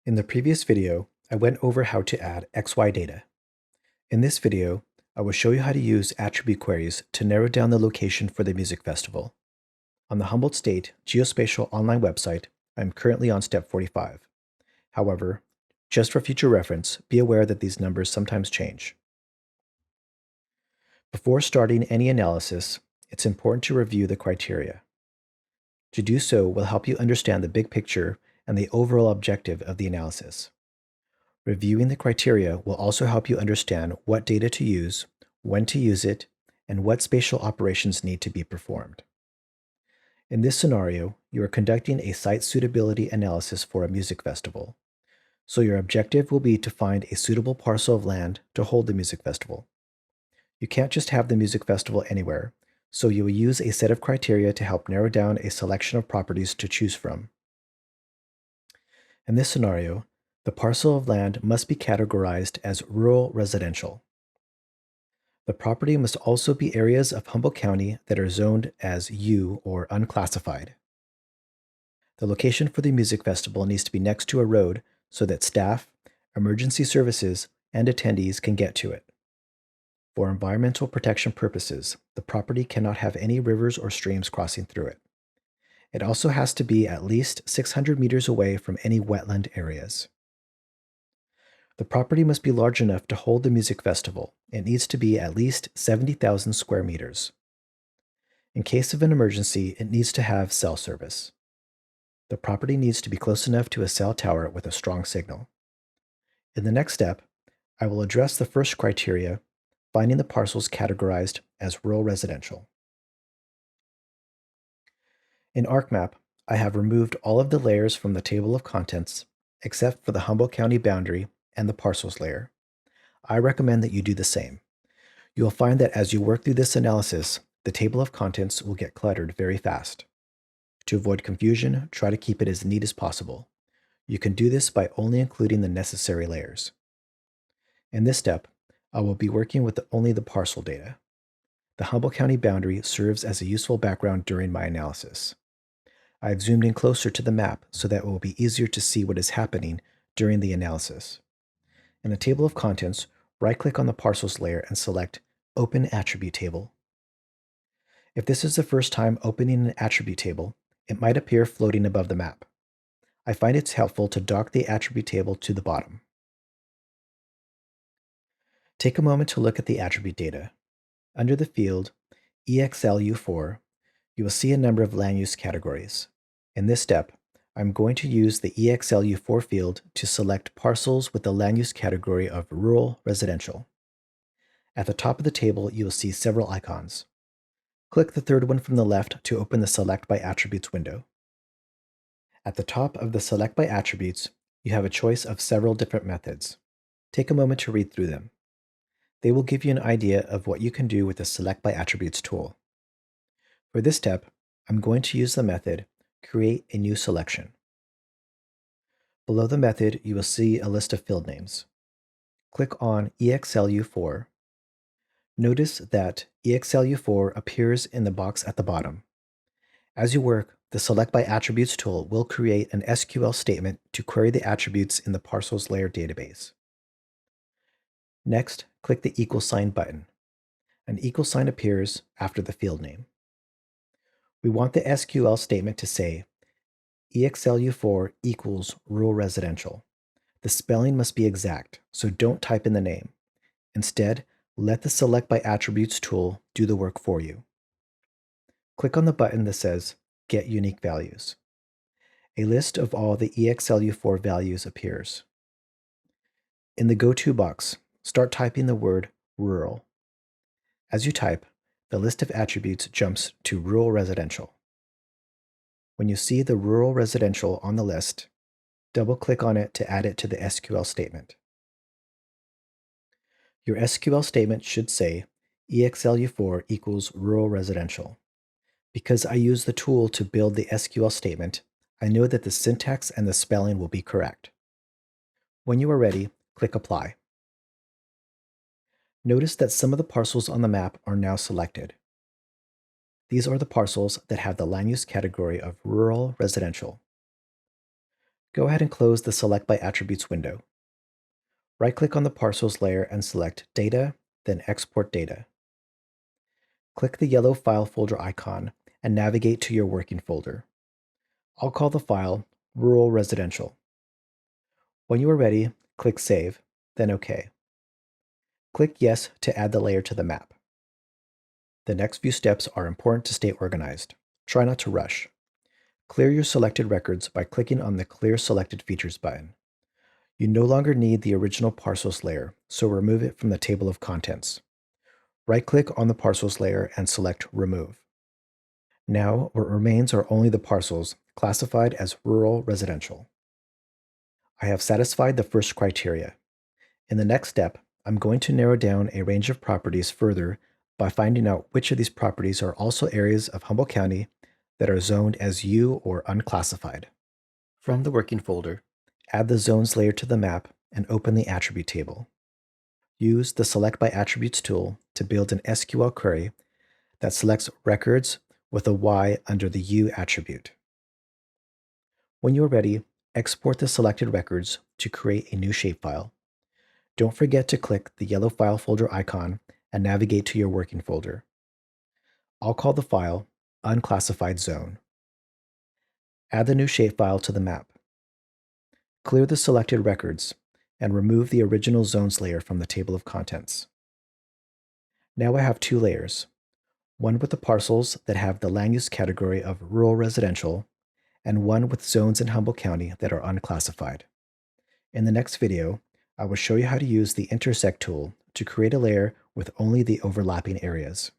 In the previous video, I went over how to add XY data. In this video, I will show you how to use attribute queries to narrow down the location for the music festival. On the Humboldt State Geospatial online website, I am currently on step 45. However, just for future reference, be aware that these numbers sometimes change. Before starting any analysis, it's important to review the criteria. To do so will help you understand the big picture and the overall objective of the analysis. Reviewing the criteria will also help you understand what data to use, when to use it, and what spatial operations need to be performed. In this scenario, you are conducting a site suitability analysis for a music festival. So your objective will be to find a suitable parcel of land to hold the music festival. You can't just have the music festival anywhere, so you will use a set of criteria to help narrow down a selection of properties to choose from. In this scenario, the parcel of land must be categorized as rural residential. The property must also be areas of Humboldt County that are zoned as U or unclassified. The location for the music festival needs to be next to a road so that staff, emergency services, and attendees can get to it. For environmental protection purposes, the property cannot have any rivers or streams crossing through it. It also has to be at least 600 meters away from any wetland areas. The property must be large enough to hold the music festival. It needs to be at least 70,000 square meters. In case of an emergency, it needs to have cell service. The property needs to be close enough to a cell tower with a strong signal. In the next step, I will address the first criteria, finding the parcels categorized as rural residential. In ArcMap, I have removed all of the layers from the table of contents, except for the Humboldt County boundary and the parcels layer. I recommend that you do the same. You will find that as you work through this analysis, the table of contents will get cluttered very fast. To avoid confusion, try to keep it as neat as possible. You can do this by only including the necessary layers. In this step, I will be working with only the parcel data. The Humboldt County boundary serves as a useful background during my analysis. I have zoomed in closer to the map so that it will be easier to see what is happening during the analysis. In the table of contents, right-click on the parcels layer and select Open Attribute Table. If this is the first time opening an attribute table, it might appear floating above the map. I find it's helpful to dock the attribute table to the bottom. Take a moment to look at the attribute data. Under the field EXLU4, you will see a number of land use categories. In this step, I'm going to use the EXLU4 field to select parcels with the land use category of rural residential. At the top of the table, you will see several icons. Click the third one from the left to open the Select by Attributes window. At the top of the Select by Attributes, you have a choice of several different methods. Take a moment to read through them. They will give you an idea of what you can do with the Select by Attributes tool. For this step, I'm going to use the method Create a New Selection. Below the method, you will see a list of field names. Click on EXLU4. Notice that EXLU4 appears in the box at the bottom. As you work, the Select by Attributes tool will create an SQL statement to query the attributes in the parcels layer database. Next, click the equal sign button. An equal sign appears after the field name. We want the SQL statement to say EXLU4 equals rural residential. The spelling must be exact, so don't type in the name. Instead, let the Select by Attributes tool do the work for you. Click on the button that says Get Unique Values. A list of all the EXLU4 values appears. In the Go To box, start typing the word rural. As you type, the list of attributes jumps to rural residential. When you see the rural residential on the list, double-click on it to add it to the SQL statement. Your SQL statement should say EXLU4 equals rural residential. Because I use the tool to build the SQL statement, I know that the syntax and the spelling will be correct. When you are ready, click Apply. Notice that some of the parcels on the map are now selected. These are the parcels that have the land use category of rural residential. Go ahead and close the Select by Attributes window. Right-click on the parcels layer and select Data, then Export Data. Click the yellow file folder icon and navigate to your working folder. I'll call the file Rural Residential. When you are ready, click Save, then OK. Click Yes to add the layer to the map. The next few steps are important to stay organized. Try not to rush. Clear your selected records by clicking on the Clear Selected Features button. You no longer need the original parcels layer, so remove it from the table of contents. Right-click on the parcels layer and select Remove. Now, what remains are only the parcels classified as rural residential. I have satisfied the first criteria. In the next step, I'm going to narrow down a range of properties further by finding out which of these properties are also areas of Humboldt County that are zoned as U or unclassified. From the working folder, add the zones layer to the map and open the attribute table. Use the Select by Attributes tool to build an SQL query that selects records with a Y under the U attribute. When you are ready, export the selected records to create a new shapefile. Don't forget to click the yellow file folder icon and navigate to your working folder. I'll call the file Unclassified Zone. Add the new shapefile to the map. Clear the selected records and remove the original zones layer from the table of contents. Now I have two layers, one with the parcels that have the land use category of rural residential, and one with zones in Humboldt County that are unclassified. In the next video, I will show you how to use the Intersect tool to create a layer with only the overlapping areas.